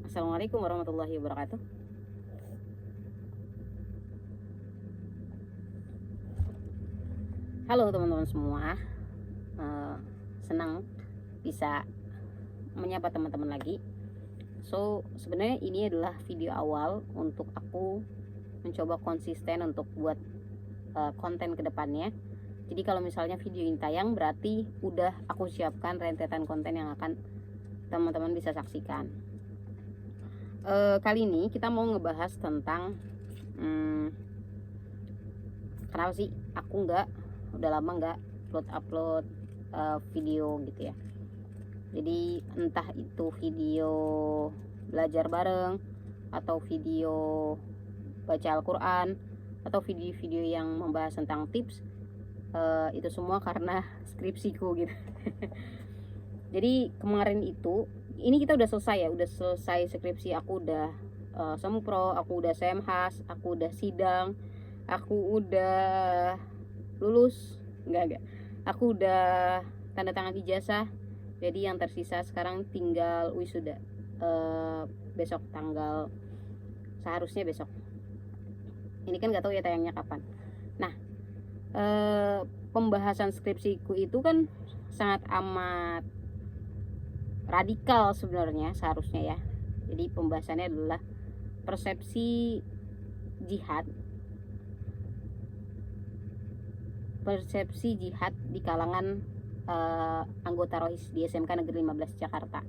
Assalamualaikum warahmatullahi wabarakatuh. Halo teman-teman semua. Senang bisa menyapa teman-teman lagi. So sebenarnya ini adalah video awal untuk aku mencoba konsisten untuk buat konten kedepannya. Jadi kalau misalnya video ini tayang, berarti udah aku siapkan rentetan konten yang akan teman-teman bisa saksikan. Kali ini kita mau ngebahas tentang kenapa sih aku udah lama nggak upload video gitu ya. Jadi entah itu video belajar bareng, atau video baca Al-Quran, atau video-video yang membahas tentang tips, itu semua karena skripsiku gitu. Jadi kemarin itu, ini kita udah selesai skripsi. Aku udah sempro, aku udah semhas, aku udah sidang, aku udah lulus, enggak, aku udah tanda tangan ijazah. Jadi yang tersisa sekarang tinggal wisuda, besok seharusnya besok. Ini kan nggak tahu ya tayangnya kapan. Nah, pembahasan skripsiku itu kan sangat amat radikal sebenarnya seharusnya ya. Jadi pembahasannya adalah persepsi jihad di kalangan anggota ROHIS di SMK Negeri 15 Jakarta.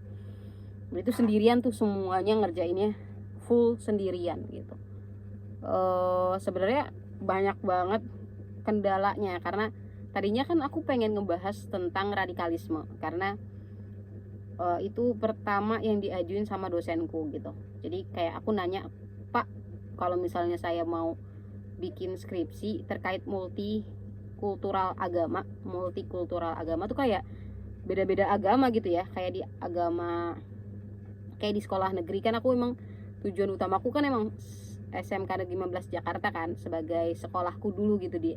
Itu sendirian tuh, semuanya ngerjainnya full sendirian gitu. Sebenarnya banyak banget kendalanya, karena tadinya kan aku pengen ngebahas tentang radikalisme, karena itu pertama yang diajuin sama dosenku gitu. Jadi kayak aku nanya, Pak, kalau misalnya saya mau bikin skripsi terkait multikultural agama tuh kayak beda-beda agama gitu ya, kayak di sekolah negeri kan. Aku emang tujuan utamaku kan emang SMK Negeri 15 Jakarta kan, sebagai sekolahku dulu gitu di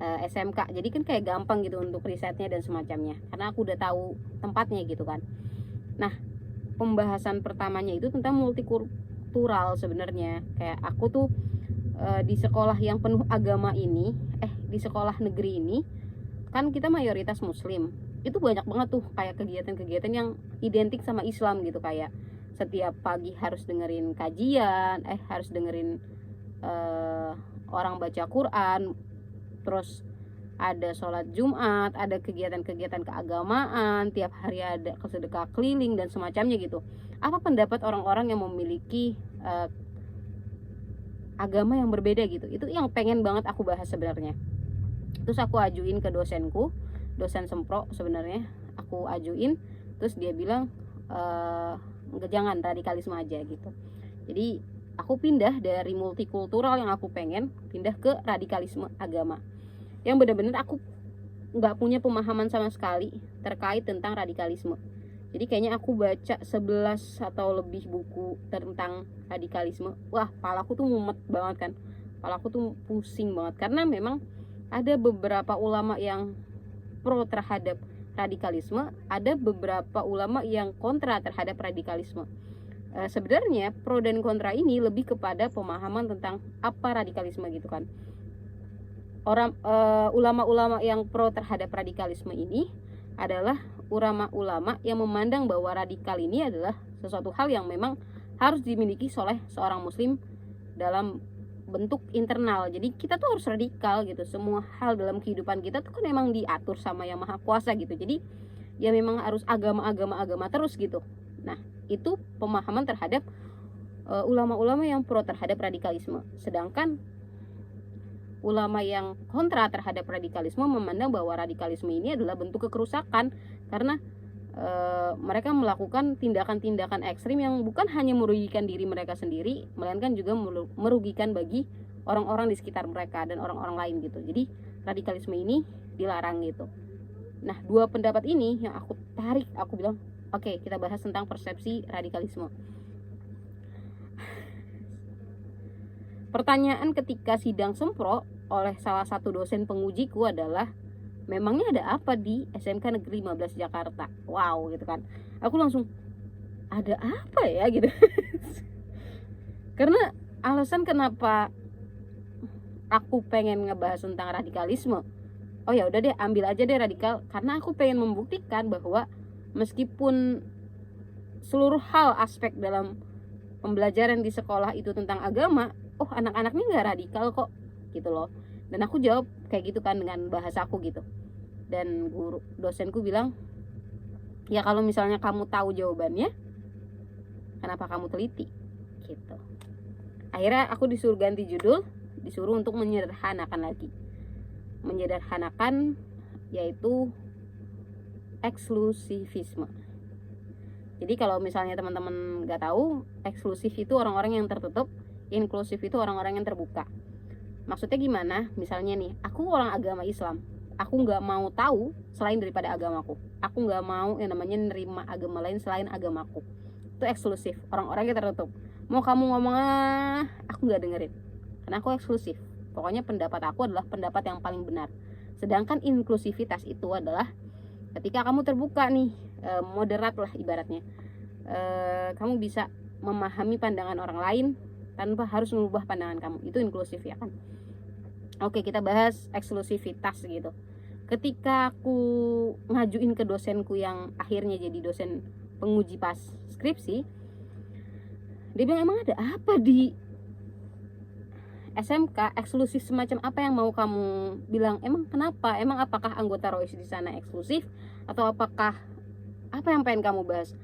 SMK. Jadi kan kayak gampang gitu untuk risetnya dan semacamnya, karena aku udah tahu tempatnya gitu kan. Nah, pembahasan pertamanya itu tentang multikultural sebenarnya. Kayak aku tuh di sekolah yang penuh agama ini, di sekolah negeri ini kan kita mayoritas muslim. Itu banyak banget tuh kayak kegiatan-kegiatan yang identik sama Islam gitu, kayak setiap pagi harus dengerin kajian, harus dengerin orang baca Quran, terus ada sholat Jumat, ada kegiatan-kegiatan keagamaan, tiap hari ada sedekah keliling dan semacamnya gitu. Apa pendapat orang-orang yang memiliki agama yang berbeda gitu? Itu yang pengen banget aku bahas sebenarnya. Terus aku ajuin ke dosenku, dosen sempro sebenarnya, aku ajuin. Terus dia bilang jangan, radikalisme aja gitu. Jadi aku pindah dari multikultural yang aku pengen pindah ke radikalisme agama, yang benar-benar aku nggak punya pemahaman sama sekali terkait tentang radikalisme. Jadi kayaknya aku baca 11 atau lebih buku tentang radikalisme. Wah, palaku tuh mumet banget kan. Palaku tuh pusing banget, karena memang ada beberapa ulama yang pro terhadap radikalisme, ada beberapa ulama yang kontra terhadap radikalisme. Sebenarnya pro dan kontra ini lebih kepada pemahaman tentang apa radikalisme gitu kan. Ulama-ulama yang pro terhadap radikalisme ini adalah ulama-ulama yang memandang bahwa radikal ini adalah sesuatu hal yang memang harus dimiliki oleh seorang muslim dalam bentuk internal. Jadi kita tuh harus radikal gitu. Semua hal dalam kehidupan kita tuh kan memang diatur sama Yang Maha Kuasa gitu. Jadi ya memang harus agama terus gitu. Nah, itu pemahaman terhadap ulama-ulama yang pro terhadap radikalisme. Sedangkan ulama yang kontra terhadap radikalisme memandang bahwa radikalisme ini adalah bentuk kekerusakan, karena mereka melakukan tindakan-tindakan ekstrim yang bukan hanya merugikan diri mereka sendiri, melainkan juga merugikan bagi orang-orang di sekitar mereka dan orang-orang lain gitu. Jadi radikalisme ini dilarang gitu. Nah, dua pendapat ini yang aku tarik, aku bilang oke, kita bahas tentang persepsi radikalisme. Pertanyaan ketika sidang sempro oleh salah satu dosen pengujiku adalah, memangnya ada apa di SMK Negeri 15 Jakarta? Wow gitu kan. Aku langsung ada apa ya gitu. Karena alasan kenapa aku pengen ngebahas tentang radikalisme, oh ya udah deh, ambil aja deh radikal, karena aku pengen membuktikan bahwa meskipun seluruh hal aspek dalam pembelajaran di sekolah itu tentang agama, oh anak-anaknya nggak radikal kok gitu loh. Dan aku jawab kayak gitu kan dengan bahasaku gitu. Dan dosenku bilang, ya kalau misalnya kamu tahu jawabannya, kenapa kamu teliti gitu. Akhirnya aku disuruh ganti judul, disuruh untuk menyederhanakan lagi. Menyederhanakan yaitu eksklusivisme. Jadi kalau misalnya teman-teman nggak tahu, eksklusif itu orang-orang yang tertutup, inklusif itu orang-orang yang terbuka. Maksudnya gimana? Misalnya nih, aku orang agama Islam, aku nggak mau tahu selain daripada agamaku. Aku nggak mau yang namanya nerima agama lain selain agamaku. Itu eksklusif, orang-orang yang tertutup. Mau kamu ngomong aku nggak dengerin, karena aku eksklusif. Pokoknya pendapat aku adalah pendapat yang paling benar. Sedangkan inklusivitas itu adalah ketika kamu terbuka nih, moderat lah ibaratnya, kamu bisa memahami pandangan orang lain tanpa harus mengubah pandangan kamu. Itu inklusif ya kan. Oke, kita bahas eksklusivitas gitu. Ketika aku ngajuin ke dosenku yang akhirnya jadi dosen penguji pas skripsi, dia bilang, emang ada apa di SMK eksklusif semacam apa yang mau kamu bilang? Emang kenapa? Emang apakah anggota ROIS di sana eksklusif atau apakah apa yang pengen kamu bahas?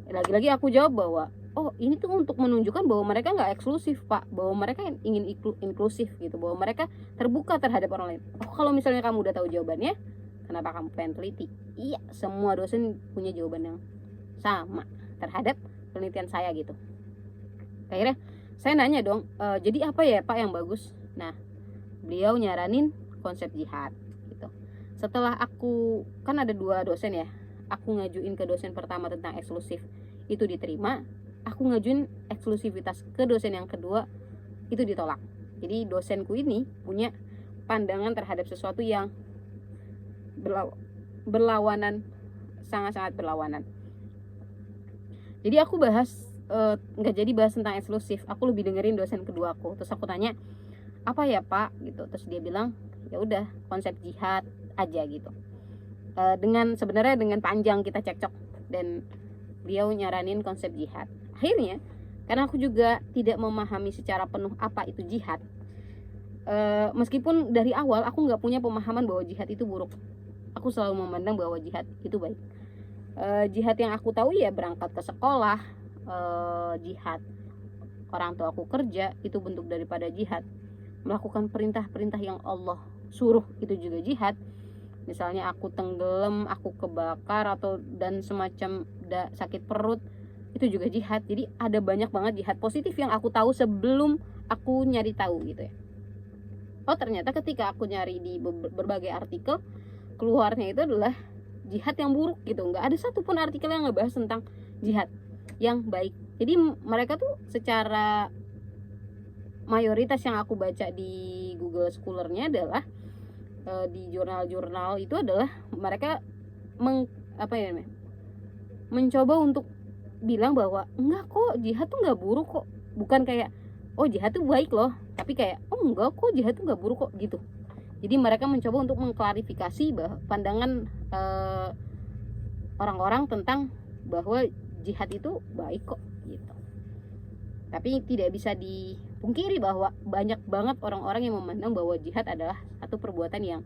Lagi-lagi aku jawab bahwa oh ini tuh untuk menunjukkan bahwa mereka nggak eksklusif Pak, bahwa mereka ingin inklusif gitu, bahwa mereka terbuka terhadap orang lain. Oh kalau misalnya kamu udah tahu jawabannya, kenapa kamu pengen teliti? Iya, semua dosen punya jawaban yang sama terhadap penelitian saya gitu. Akhirnya saya nanya dong, jadi apa ya Pak yang bagus? Nah, beliau nyaranin konsep jihad gitu. Setelah aku, kan ada 2 dosen ya, aku ngajuin ke dosen pertama tentang eksklusif, itu diterima. Aku ngajuin eksklusivitas ke dosen yang kedua, itu ditolak. Jadi dosenku ini punya pandangan terhadap sesuatu yang berlawanan, sangat-sangat berlawanan. Jadi aku nggak jadi bahas tentang eksklusif, aku lebih dengerin dosen kedua aku. Terus aku tanya, apa ya Pak gitu. Terus dia bilang, ya udah konsep jihad aja gitu. Sebenarnya dengan panjang kita cekcok, dan beliau nyaranin konsep jihad. Akhirnya karena aku juga tidak memahami secara penuh apa itu jihad, meskipun dari awal aku nggak punya pemahaman bahwa jihad itu buruk, aku selalu memandang bahwa jihad itu baik. Jihad yang aku tahu ya berangkat ke sekolah, jihad orang tua aku kerja, itu bentuk daripada jihad. Melakukan perintah-perintah yang Allah suruh, itu juga jihad. Misalnya aku tenggelam, aku kebakar, atau dan semacam sakit perut, itu juga jihad. Jadi ada banyak banget jihad positif yang aku tahu sebelum aku nyari tahu gitu ya. Oh ternyata ketika aku nyari di berbagai artikel, keluarnya itu adalah jihad yang buruk gitu. Nggak ada satupun artikel yang ngebahas tentang jihad yang baik. Jadi mereka tuh secara mayoritas yang aku baca di Google Scholar-nya adalah di jurnal-jurnal itu adalah mereka mencoba untuk bilang bahwa enggak kok, jihad tuh nggak buruk kok. Bukan kayak oh jihad tuh baik loh, tapi kayak oh enggak kok, jihad tuh nggak buruk kok gitu. Jadi mereka mencoba untuk mengklarifikasi bahwa pandangan orang-orang tentang bahwa jihad itu baik kok gitu. Tapi tidak bisa dipungkiri bahwa banyak banget orang-orang yang memandang bahwa jihad adalah satu perbuatan yang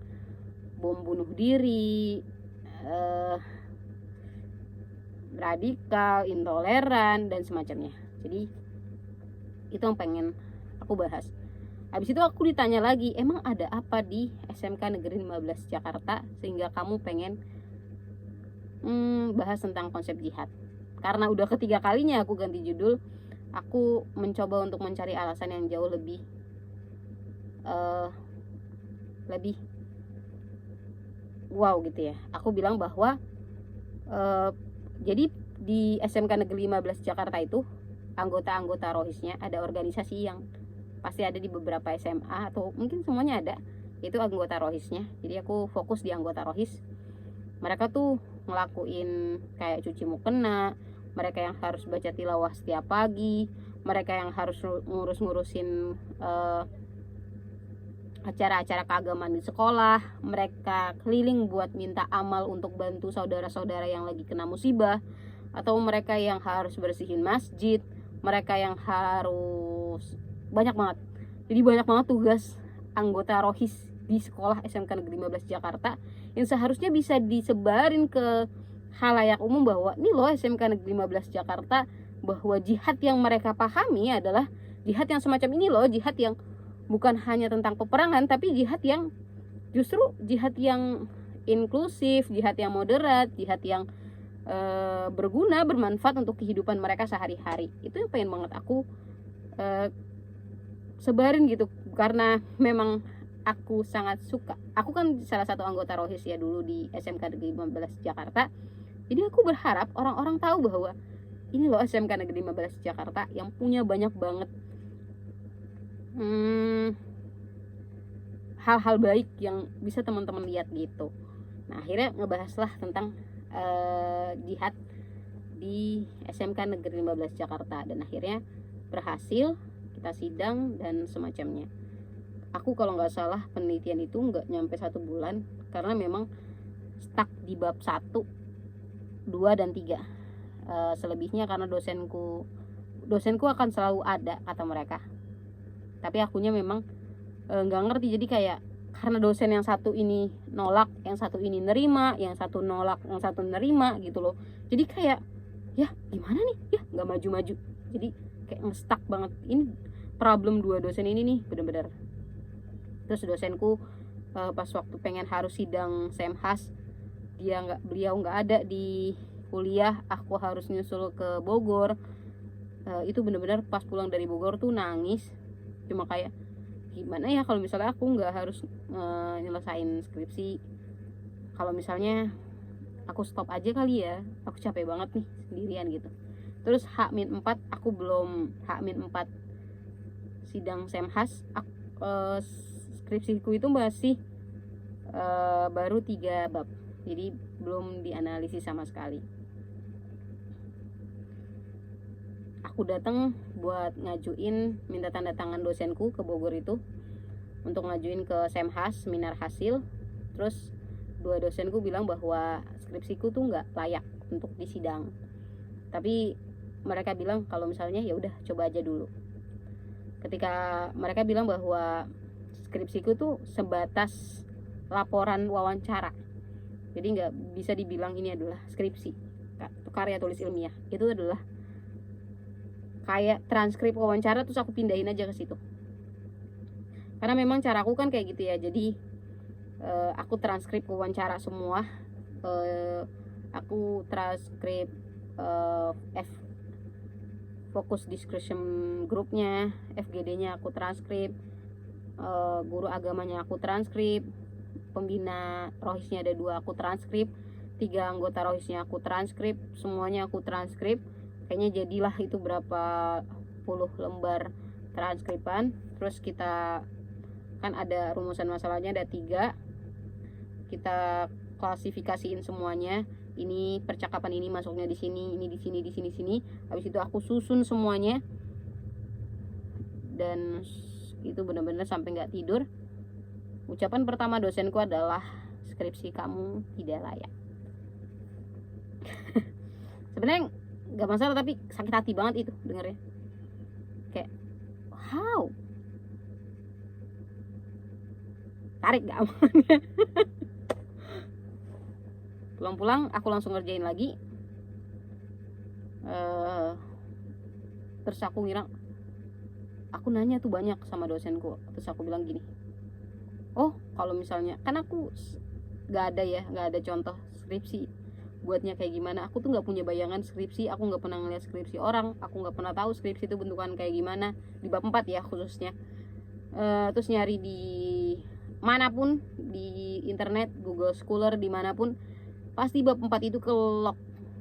bom bunuh diri, radikal, intoleran, dan semacamnya. Jadi itu yang pengen aku bahas. Habis itu aku ditanya lagi, emang ada apa di SMK Negeri 15 Jakarta sehingga kamu pengen bahas tentang konsep jihad? Karena udah ketiga kalinya aku ganti judul, aku mencoba untuk mencari alasan yang jauh lebih wow gitu ya. Aku bilang bahwa jadi di SMK Negeri 15 Jakarta itu anggota-anggota ROHIS-nya ada organisasi yang pasti ada di beberapa SMA atau mungkin semuanya ada, itu anggota ROHIS-nya. Jadi aku fokus di anggota ROHIS. Mereka tuh ngelakuin kayak cuci mukena, mereka yang harus baca tilawah setiap pagi, mereka yang harus ngurusin acara-acara keagamaan di sekolah, mereka keliling buat minta amal untuk bantu saudara-saudara yang lagi kena musibah, atau mereka yang harus bersihin masjid, mereka yang harus banyak banget. Jadi banyak banget tugas anggota rohis di sekolah SMK Negeri 15 Jakarta yang seharusnya bisa disebarin ke khalayak umum bahwa ini loh SMK Negeri 15 Jakarta, bahwa jihad yang mereka pahami adalah jihad yang semacam ini loh, jihad yang bukan hanya tentang peperangan, tapi jihad yang justru jihad yang inklusif, jihad yang moderat, jihad yang berguna, bermanfaat untuk kehidupan mereka sehari-hari. Itu yang pengen banget aku sebarin gitu, karena memang aku sangat suka. Aku kan salah satu anggota rohis ya dulu di SMK Negeri 15 Jakarta. Jadi aku berharap orang-orang tahu bahwa ini loh SMK Negeri 15 Jakarta yang punya banyak banget hal-hal baik yang bisa teman-teman lihat gitu. Nah, akhirnya ngebahaslah tentang jihad di SMK Negeri 15 Jakarta, dan akhirnya berhasil, kita sidang dan semacamnya. Aku kalau nggak salah penelitian itu nggak nyampe 1 bulan, karena memang stuck di bab 1, 2, dan 3. Selebihnya karena dosenku akan selalu ada, kata mereka. Tapi akunya memang nggak ngerti, jadi kayak karena dosen yang satu ini nolak, yang satu ini nerima, yang satu nolak, yang satu nerima gitu loh. Jadi kayak ya gimana nih, ya nggak maju-maju. Jadi kayak nge-stuck banget. Ini problem 2 dosen ini nih bener-bener. Terus dosenku pas waktu pengen harus sidang Semhas, beliau nggak ada di kuliah, aku harus nyusul ke Bogor. Itu bener-bener pas pulang dari Bogor tuh nangis, cuma kayak gimana ya kalau misalnya aku nggak harus nyelesain skripsi, kalau misalnya aku stop aja kali ya, aku capek banget nih sendirian gitu. Terus H-4 aku belum, H-4 sidang Semhas, skripsiku itu masih baru 3 bab, jadi belum dianalisis sama sekali. Aku datang buat ngajuin, minta tanda tangan dosenku ke Bogor itu untuk ngajuin ke Semhas, seminar hasil. Terus 2 dosenku bilang bahwa skripsiku tuh nggak layak untuk disidang, tapi mereka bilang kalau misalnya ya udah coba aja dulu. Ketika mereka bilang bahwa skripsiku tuh sebatas laporan wawancara, jadi nggak bisa dibilang ini adalah skripsi, karya tulis ilmiah. Itu adalah kayak transkrip wawancara, terus aku pindahin aja ke situ. Karena memang caraku kan kayak gitu ya. Jadi aku transkrip wawancara semua, aku transkrip fokus discussion grupnya, FGD-nya aku transkrip, guru agamanya aku transkrip, pembina rohisnya ada 2 aku transkrip, 3 anggota rohisnya aku transkrip, semuanya aku transkrip. Kayaknya jadilah itu berapa puluh lembar transkripan. Terus kita kan ada rumusan masalahnya, ada 3, kita klasifikasiin semuanya. Ini percakapan ini masuknya di sini, ini di sini, di sini. Habis itu aku susun semuanya, dan itu benar-benar sampai nggak tidur. Ucapan pertama dosenku adalah skripsi kamu tidak layak. Sebenarnya nggak masalah, tapi sakit hati banget itu dengarnya. Kayak how, tarik gak amannya. Pulang-pulang aku langsung ngerjain lagi. Terus aku ngira, aku nanya tuh banyak sama dosenku. Terus aku bilang gini, oh kalau misalnya, kan aku gak ada contoh skripsi buatnya kayak gimana. Aku tuh gak punya bayangan skripsi, aku gak pernah ngeliat skripsi orang, aku gak pernah tahu skripsi itu bentukan kayak gimana, di bab 4 ya khususnya. Terus nyari di manapun, di internet, Google Scholar, dimanapun, pasti bab 4 itu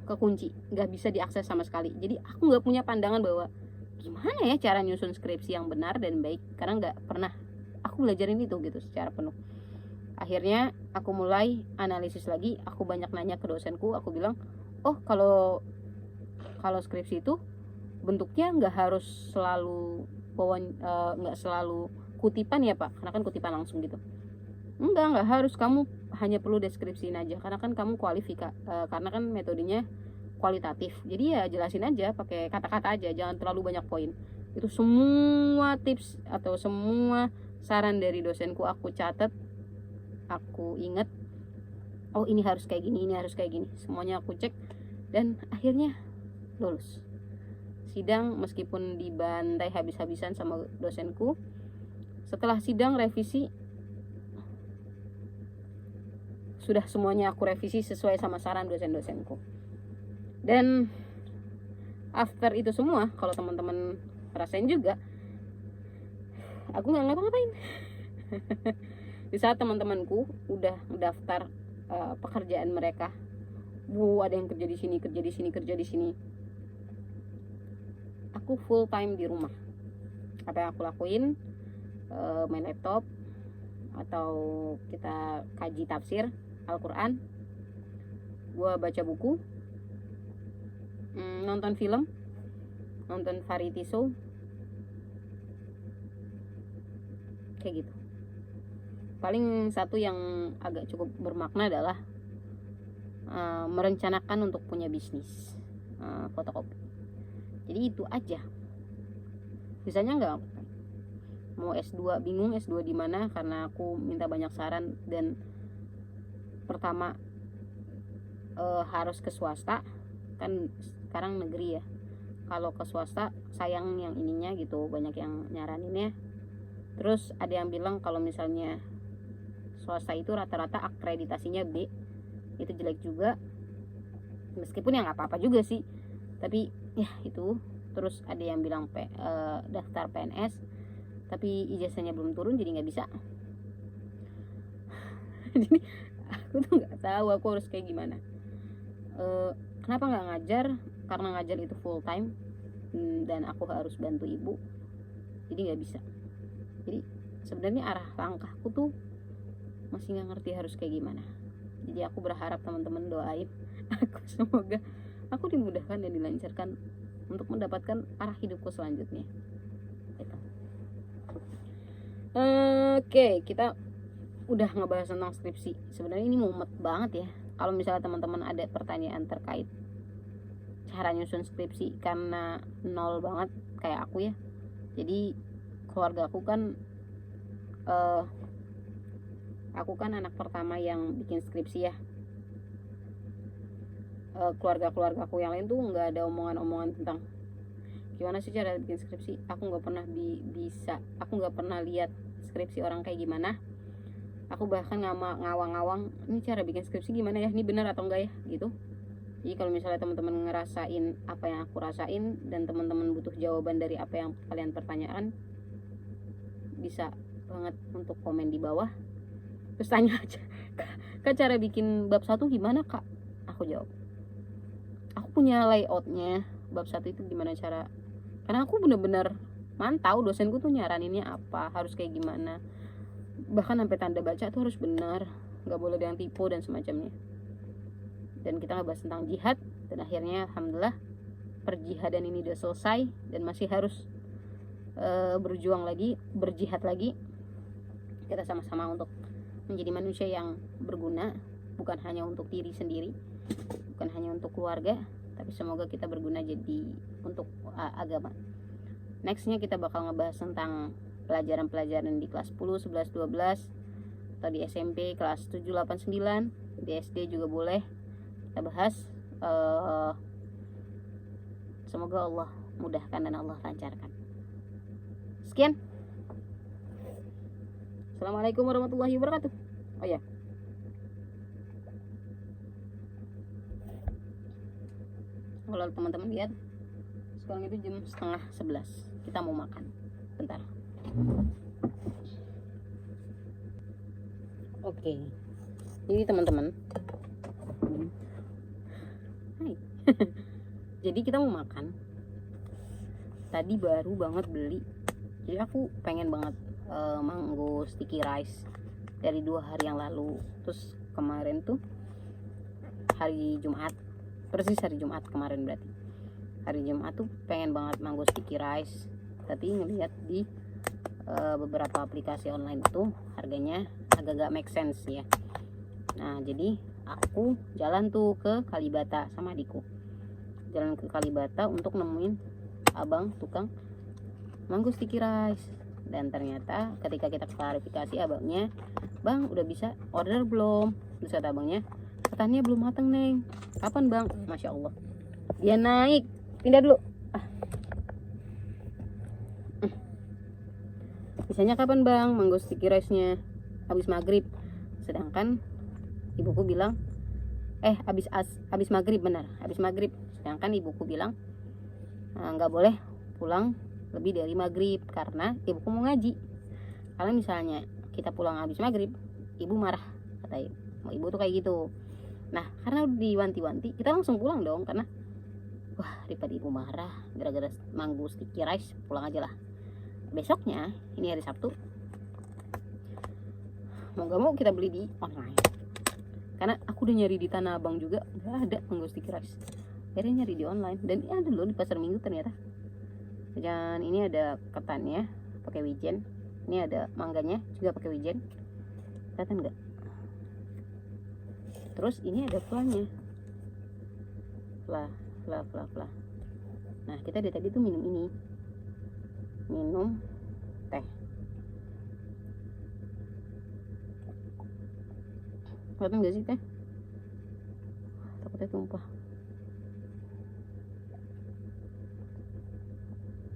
kekunci, gak bisa diakses sama sekali. Jadi aku gak punya pandangan bahwa gimana ya cara nyusun skripsi yang benar dan baik, karena gak pernah aku belajarin itu gitu secara penuh. Akhirnya aku mulai analisis lagi, aku banyak nanya ke dosenku. Aku bilang, oh kalau kalau skripsi itu bentuknya nggak harus selalu nggak selalu kutipan ya Pak, karena kan kutipan langsung gitu. Nggak harus, kamu hanya perlu deskripsiin aja, karena kan kamu karena kan metodenya kualitatif, jadi ya jelasin aja pakai kata-kata aja, jangan terlalu banyak poin. Itu semua tips atau semua saran dari dosenku aku catat, aku inget, oh ini harus kayak gini, ini harus kayak gini, semuanya aku cek, dan akhirnya lulus sidang meskipun dibantai habis-habisan sama dosenku. Setelah sidang revisi, sudah semuanya aku revisi sesuai sama saran dosen-dosenku. Dan after itu semua, kalau teman-teman rasain juga, aku nggak ngapa-ngapain. Di saat teman-temanku udah daftar pekerjaan mereka, ada yang kerja di sini, kerja di sini, kerja di sini, aku full time di rumah. Apa yang aku lakuin, main laptop, atau kita kaji tafsir Al-Quran, gue baca buku, nonton film, nonton variety show, kayak gitu. Paling satu yang agak cukup bermakna adalah merencanakan untuk punya bisnis fotokopi. Jadi itu aja. Sisanya nggak, mau S2 bingung S2 di mana, karena aku minta banyak saran. Dan pertama harus ke swasta, kan sekarang negeri ya. Kalau ke swasta sayang yang ininya gitu, banyak yang nyaraninnya. Terus ada yang bilang kalau misalnya swasta itu rata-rata akreditasinya B, itu jelek juga. Meskipun ya nggak apa-apa juga sih, tapi ya itu. Terus ada yang bilang daftar PNS, tapi ijazahnya belum turun, jadi nggak bisa. Jadi aku tuh nggak tahu aku harus kayak gimana. Kenapa nggak ngajar? Karena ngajar itu full time, dan aku harus bantu ibu, jadi nggak bisa. Jadi sebenarnya arah langkahku tuh masih nggak ngerti harus kayak gimana. Jadi aku berharap teman-teman doain aku, semoga aku dimudahkan dan dilancarkan untuk mendapatkan arah hidupku selanjutnya gitu. Oke, kita udah ngebahas tentang skripsi. Sebenarnya ini mumet banget ya. Kalau misalnya teman-teman ada pertanyaan terkait cara nyusun skripsi, karena nol banget kayak aku ya. Jadi keluarga aku kan anak pertama yang bikin skripsi ya. Keluarga aku yang lain tuh nggak ada omongan-omongan tentang gimana sih cara bikin skripsi. Aku nggak pernah aku nggak pernah lihat skripsi orang kayak gimana. Aku bahkan ngawang-ngawang, ini cara bikin skripsi gimana ya, ini benar atau enggak ya gitu. Jadi kalau misalnya teman-teman ngerasain apa yang aku rasain, dan teman-teman butuh jawaban dari apa yang kalian pertanyakan, bisa banget untuk komen di bawah, terus tanya aja, Kak cara bikin bab 1 gimana Kak? Aku jawab. Aku punya layoutnya bab 1 itu gimana cara, karena aku bener-bener mantau dosenku tuh nyaraninnya apa, harus kayak gimana. Bahkan sampai tanda baca tuh harus benar, nggak boleh ada yang tipu dan semacamnya. Dan kita ngebahas tentang jihad, dan akhirnya alhamdulillah perjihadan ini udah selesai, dan masih harus berjihad lagi. Kita sama-sama untuk menjadi manusia yang berguna, bukan hanya untuk diri sendiri, bukan hanya untuk keluarga, tapi semoga kita berguna jadi untuk agama. Nextnya kita bakal ngebahas tentang pelajaran-pelajaran di kelas 10, 11, 12, atau di SMP kelas 7, 8, 9, di SD juga boleh kita bahas. Semoga Allah mudahkan dan Allah lancarkan. Sekian. Assalamualaikum warahmatullahi wabarakatuh. Oh ya, kalau teman-teman lihat sekarang itu jam 10:30, kita mau makan bentar. Oke, jadi teman-teman, hai. Jadi kita mau makan. Tadi baru banget beli, jadi aku pengen banget mango sticky rice dari 2 hari yang lalu. Terus kemarin tuh hari Jumat, persis hari Jumat kemarin berarti, hari Jumat tuh pengen banget mango sticky rice, tapi ngelihat di beberapa aplikasi online itu harganya agak-agak make sense ya. Nah jadi aku jalan tuh ke Kalibata sama adikku, jalan ke Kalibata untuk nemuin abang tukang mango sticky rice. Dan ternyata ketika kita klarifikasi abangnya, bang udah bisa order belum? Terus kata abangnya, ketannya belum mateng neng. Kapan bang? Masya Allah, dia naik, pindah dulu. Misalnya kapan bang mango sticky rice nya? Habis maghrib. Sedangkan ibuku bilang habis maghrib, benar habis maghrib. Sedangkan ibuku bilang nggak boleh pulang lebih dari maghrib karena ibuku mau ngaji. Kalau misalnya kita pulang habis maghrib, ibu marah, kata ibu tuh kayak gitu. Nah karena udah diwanti-wanti, kita langsung pulang dong, karena wah daripada ibu marah gara-gara mango sticky rice, pulang aja lah. Besoknya, ini hari Sabtu, mau gak mau kita beli di online, karena aku udah nyari di Tanah Abang juga nggak ada mango sticky rice. Akhirnya nyari di online, dan ini ada loh di pasar Minggu ternyata. Dan ini ada ketannya pakai wijen, ini ada mangganya juga pakai wijen, kelihatan nggak? Terus ini ada flanya, fla. Nah kita dari tadi tuh minum teh. Kelihatan nggak sih teh? Takutnya tumpah.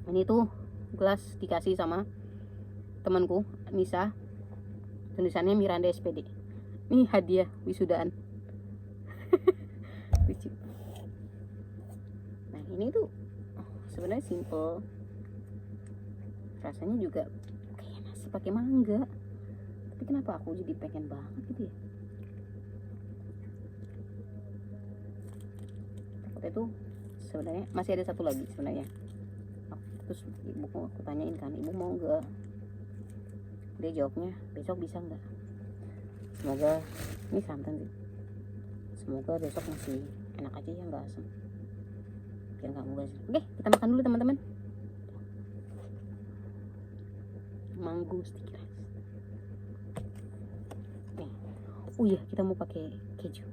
Ini tuh gelas dikasih sama temanku Nisa, tulisannya Miranda SPD. Ini hadiah wisudaan. Lucu. Nah ini tuh sebenarnya simple, rasanya juga kayak nasi pakai mangga, tapi kenapa aku jadi pengen banget gitu ya? Takutnya tuh sebenarnya masih ada satu lagi sebenarnya. Terus ibuku aku tanyain kan, ibu mau nggak? Dia jawabnya besok bisa nggak? Semoga ini santan sih, semoga besok masih enak aja ya, nggak asam, biar nggak mubazir. Oke kita makan dulu teman-teman, mango sticky rice. Oh iya kita mau pakai keju.